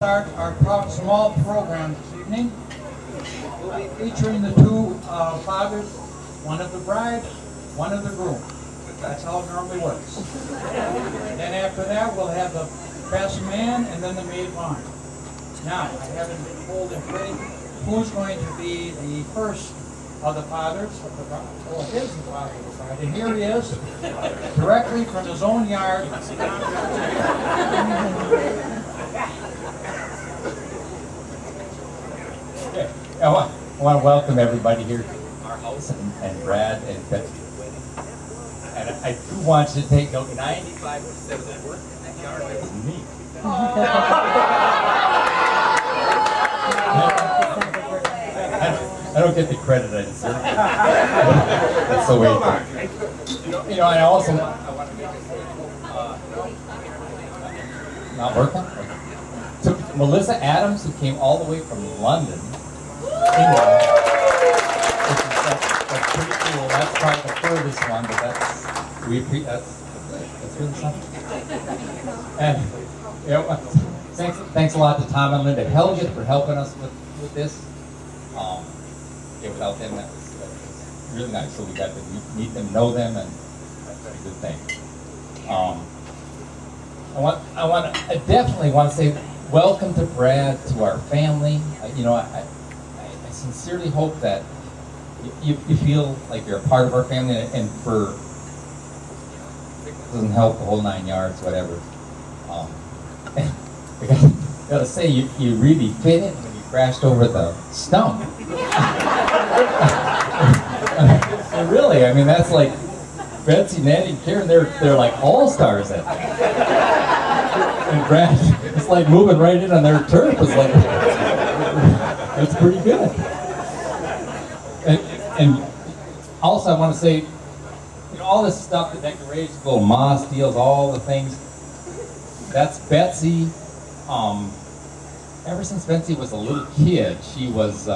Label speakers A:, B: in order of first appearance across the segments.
A: Start our small program this evening. We'll be featuring the two fathers, one of the bride, one of the groom. That's how it normally works. Then after that, we'll have the best man and then the maid of honor. Now, I haven't told anybody who's going to be the first of the fathers of the bride. Oh, it is the father of the bride. And here he is, directly from his own yard.
B: I want to welcome everybody here to our house and Brad and Betsy. And I do want you to take note, 95% of the work in that yard is me. I don't get the credit I deserve. That's the way it goes. You know, and I want to make it not working? To Melissa Adams, who came all the way from London, England. That's pretty cool. That's probably the furthest one, but that's really something. And you know, thanks a lot to Tom and Linda Helget for helping us with this. Without them, that was really nice. So we got to meet them, know them, and that's a good thing. I definitely want to say welcome to Brad, to our family. I sincerely hope that you feel like you're a part of our family, and for it doesn't help the whole 9 yards, whatever. I gotta say, you really fit in when you crashed over the stump. And really, I mean, that's like Betsy, Nanny, and Karen. They're like all stars at that. And Brad, it's like moving right in on their turf. It's like it's pretty good. And also, I want to say, all this stuff, the decorations, little moss deals, all the things. That's Betsy. Ever since Betsy was a little kid, she was.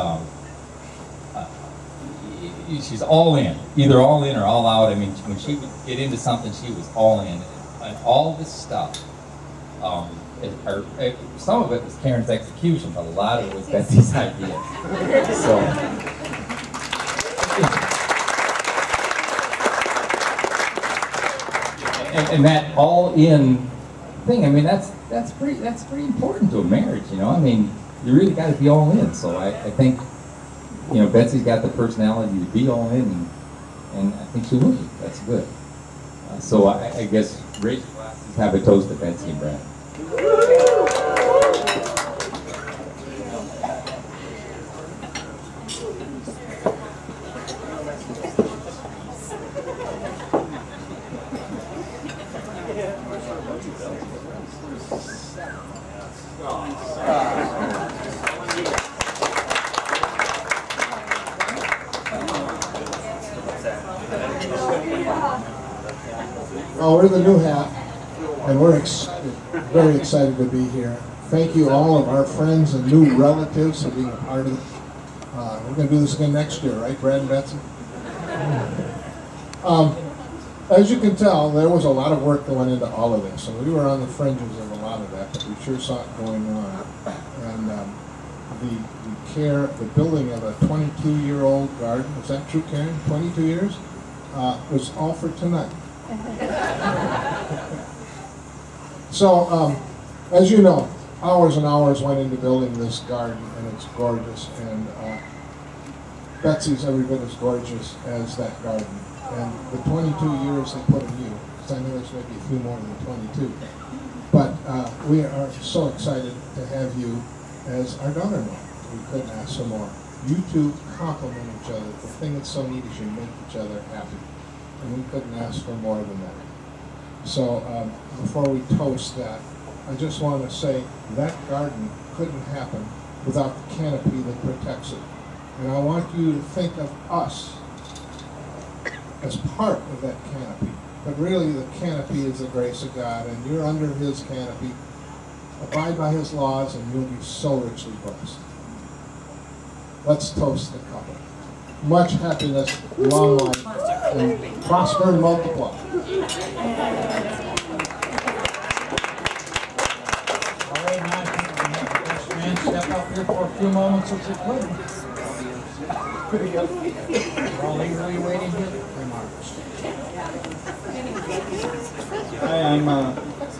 B: She's all in, either all in or all out. I mean, when she would get into something, she was all in. And all this stuff, some of it was Karen's execution, but a lot of it was Betsy's idea. So, and that all in thing, I mean, that's pretty important to a marriage, I mean, you really got to be all in. So I think, Betsy's got the personality to be all in, and I think she will be. That's good. So I guess raise your glasses, have a toast to Betsy and Brad.
C: Well, we're the new half, and we're excited, very excited to be here. Thank you all of our friends and new relatives for being a part of it. We're going to do this again next year, right, Brad and Betsy? As you can tell, there was a lot of work that went into all of this, and we were on the fringes of a lot of that, but we sure saw it going on. And the building of a 22-year-old garden, is that true, Karen? 22 years? Was all for tonight. So, as you know, hours and hours went into building this garden, and it's gorgeous. And Betsy's every bit as gorgeous as that garden. And the 22 years they put in you, because I know there's maybe a few more than 22. But we are so excited to have you as our daughter-in-law. We couldn't ask for more. You two complement each other. The thing that's so neat is you make each other happy. And we couldn't ask for more than that. So before we toast that, I just want to say that garden couldn't happen without the canopy that protects it. And I want you to think of us as part of that canopy. But really the canopy is the grace of God, and you're under His canopy. Abide by His laws, and you'll be so richly blessed. Let's toast the couple. Much happiness, long life, and prosper and multiply.
A: All right, now I think we have man step up here for a few moments if you could. We're all eagerly waiting your remarks.
D: Hi, I'm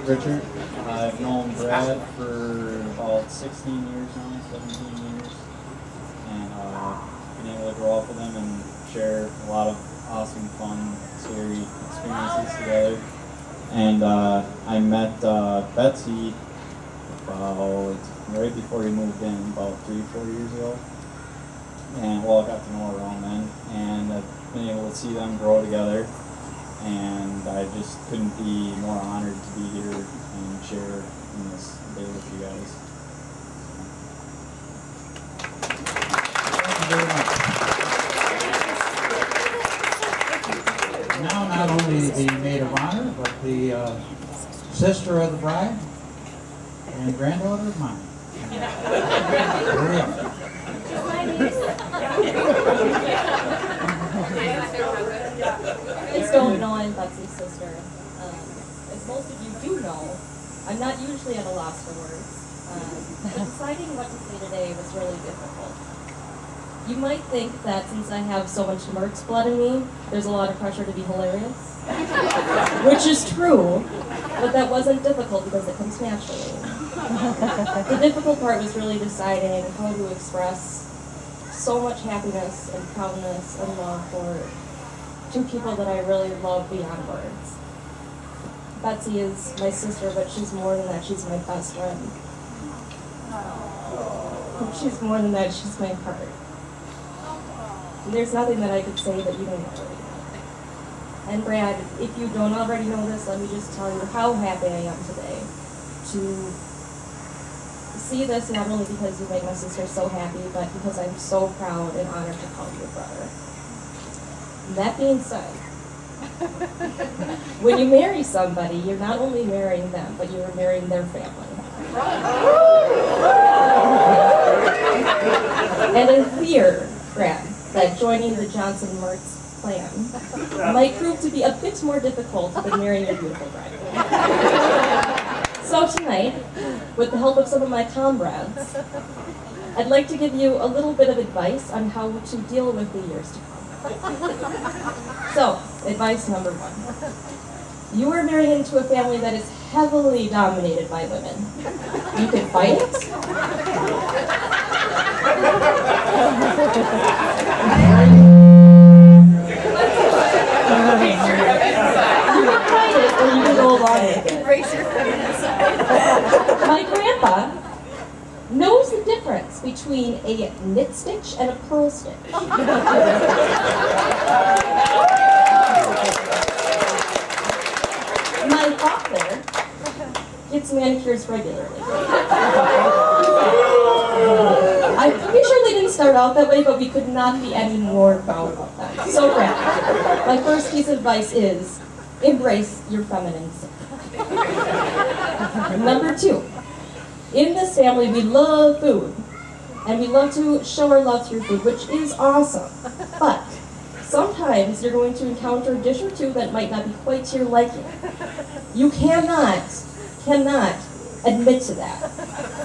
D: Richard. I've known Brad for about 16 years now, 17 years. And been able to grow up with him and share a lot of awesome, fun, scary experiences together. And I met Betsy about right before he moved in, about 3-4 years ago. And well, I got to know her around then, and I've been able to see them grow together. And I just couldn't be more honored to be here and share in this day with you guys.
A: Thank you very much. Now, not only the maid of honor, but the sister of the bride and granddaughter of mine. Hurry up.
E: I just don't know I'm Betsy's sister. As most of you do know, I'm not usually at a loss for words. But deciding what to say today was really difficult. You might think that since I have so much Mertz blood in me, there's a lot of pressure to be hilarious. Which is true, but that wasn't difficult because it comes naturally. The difficult part was really deciding how to express so much happiness and proudness and love for two people that I really love beyond words. Betsy is my sister, but she's more than that. She's my best friend. She's more than that. She's my heart. And there's nothing that I could say that you don't already know. And Brad, if you don't already know this, let me just tell you how happy I am today to see this, not only because you make my sister so happy, but because I'm so proud and honored to call you a brother. That being said, when you marry somebody, you're not only marrying them, but you're marrying their family. And I fear, Brad, that joining the Johnson-Mertz plan might prove to be a bit more difficult than marrying your beautiful bride. So tonight, with the help of some of my comrades, I'd like to give you a little bit of advice on how to deal with the years to come. So, advice number 1. You are marrying into a family that is heavily dominated by women. You can fight it. Or you can go along with it. My grandpa knows the difference between a knit stitch and a purl stitch. My father gets manicures regularly. I'm pretty sure they didn't start out that way, but we could not be any more proud of that. So, Brad, my first piece of advice is embrace your feminine side. Number 2, in this family we love food, and we love to show our love through food, which is awesome. But sometimes you're going to encounter a dish or two that might not be quite to your liking. You cannot admit to that.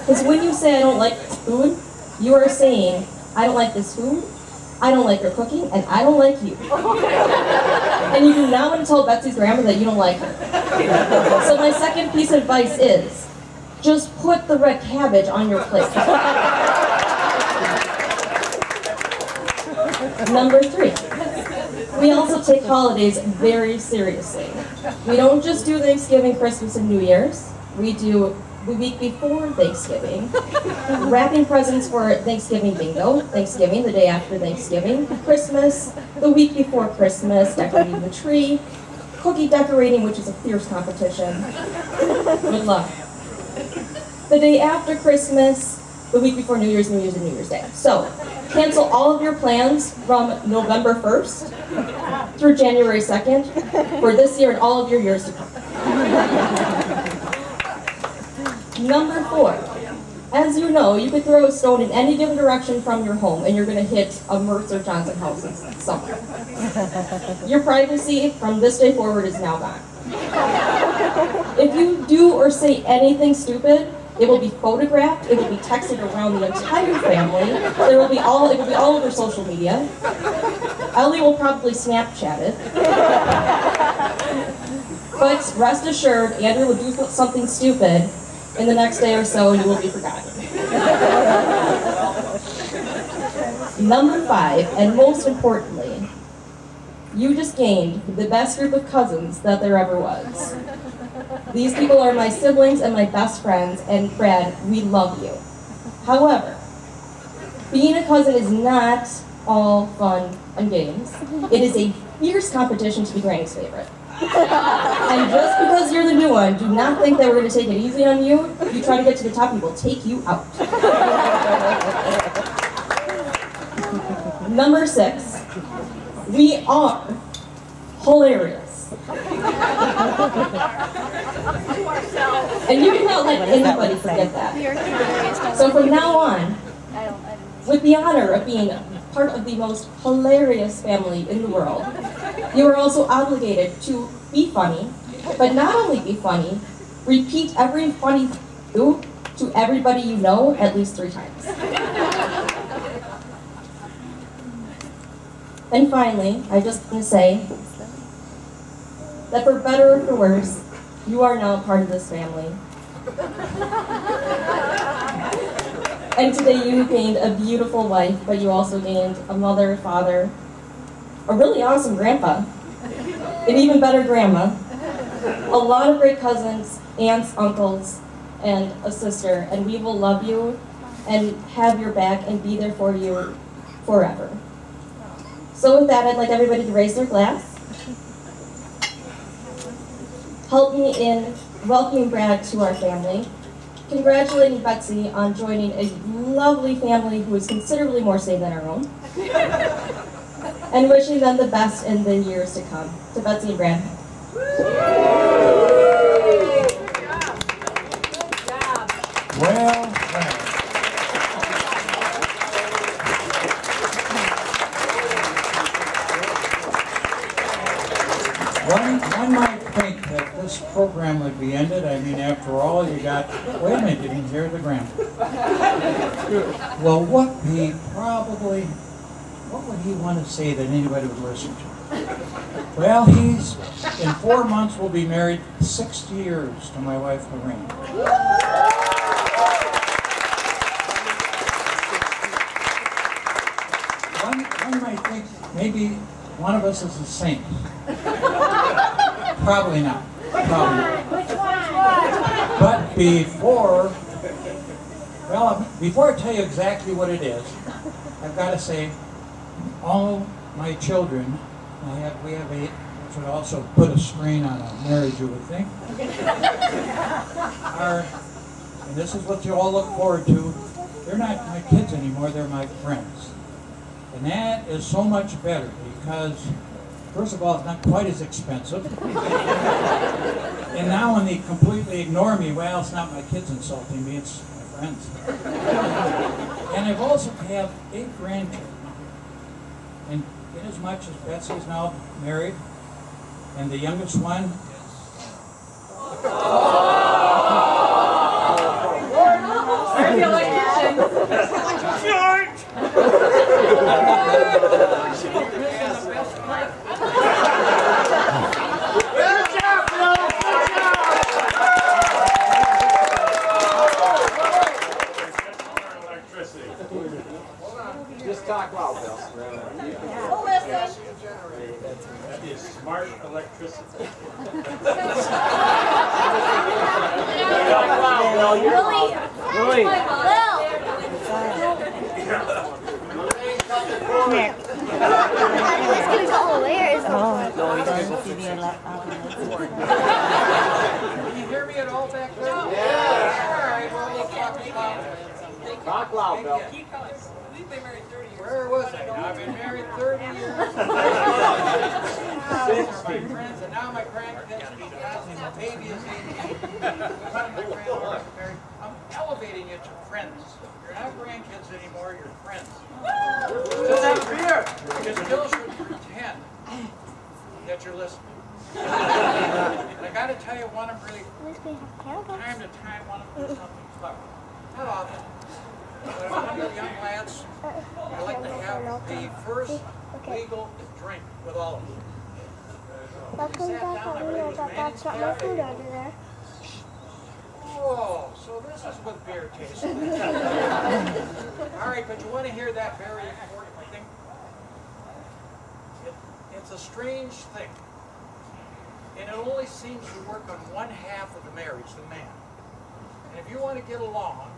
E: Because when you say I don't like food, you are saying I don't like this food, I don't like your cooking, and I don't like you. And you do not want to tell Betsy's grandma that you don't like her. So my second piece of advice is, just put the red cabbage on your plate. Number 3, we also take holidays very seriously. We don't just do Thanksgiving, Christmas, and New Year's. We do the week before Thanksgiving, wrapping presents for Thanksgiving bingo, Thanksgiving the day after Thanksgiving, Christmas the week before Christmas, decorating the tree, cookie decorating, which is a fierce competition. Good luck. The day after Christmas, the week before New Year's, and New Year's Day. So, cancel all of your plans from November 1st through January 2nd for this year and all of your years to come. Number 4, as you know, you could throw a stone in any given direction from your home and you're going to hit a Mertz or Johnson house somewhere. Your privacy from this day forward is now gone. If you do or say anything stupid, It will be photographed. It will be texted around the entire family. It will be all over social media. Ellie will probably Snapchat it. But rest assured, Andrew will do something stupid in the next day or so, and you will be forgotten. Number 5, and most importantly, you just gained the best group of cousins that there ever was. These people are my siblings and my best friends, and Brad, we love you. However, being a cousin is not all fun and games. It is a fierce competition to be Granny's favorite. And just because you're the new one, do not think that we're going to take it easy on you. If you try to get to the top, we will take you out. Number 6, we are hilarious. And you cannot let anybody forget that. So from now on, with the honor of being part of the most hilarious family in the world, you are also obligated to be funny, but not only be funny, repeat every funny thing to everybody you know at least 3 times. And finally, I just want to say that for better or for worse, you are now part of this family. And today you gained a beautiful wife, but you also gained a mother, father, a really awesome grandpa, an even better grandma, a lot of great cousins, aunts, uncles, and a sister, and we will love you and have your back and be there for you forever. So with that, I'd like everybody to raise their glass. Help me in welcoming Brad to our family, congratulating Betsy on joining a lovely family who is considerably more safe than our own, and wishing them the best in the years to come. To Betsy and Brad.
A: Well done. One might think that this program would be ended. I mean, after all, you got, wait a minute, you didn't hear the grandpa. Well, what would he want to say that anybody would listen to? Well, he's, in 4 months, will be married 60 years to my wife, Lorraine. One might think maybe one of us is a saint. Probably not. Probably not. But before I tell you exactly what it is, I've got to say, all my children, we have 8, which would also put a strain on a marriage, you would think, and this is what you all look forward to, they're not my kids anymore, they're my friends. And that is so much better because, first of all, it's not quite as expensive. And now when they completely ignore me, well, it's not my kids insulting me, it's my friends. And I've also have 8 grandchildren. And inasmuch as Betsy is now married, and the youngest one,
F: Just talk loud, Bill.
G: That is smart electricity.
F: Really?
H: Come here. Let's get it all there. No, he's going to give you a laptop.
A: can you hear me at all back there? Yeah. All right, well, we'll talk about it.
F: Talk loud, Bill.
A: We've been married 30 years. Where was I? I've been married 30 years. These are my friends, and now my grandkids, because my baby is 18. I'm elevating you to friends. You're not grandkids anymore, you're friends. Still have a beer. You still should pretend that you're listening. And I got to tell you, one of them really, time to time, one of them do something But not often. But when you're young lads, I like to have the first legal drink with all of them.
H: Welcome back. I don't know about that's not my food under there.
A: Whoa, so this is what beer tastes like. All right, but you want to hear that very important thing? It's a strange thing. And it only seems to work on one half of the marriage, the man. And if you want to get along,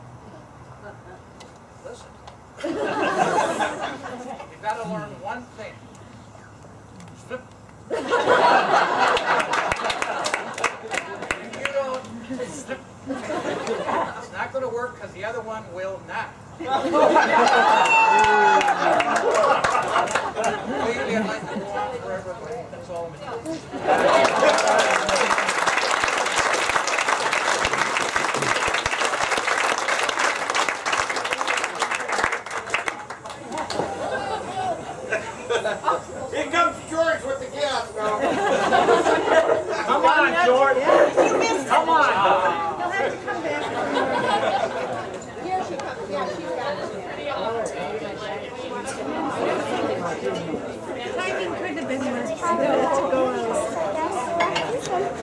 A: listen. You've got to learn one thing. Slip. If you don't slip, it's not going to work because the other one will not. Maybe I'd like to go on forever, but that's all I'm going to do.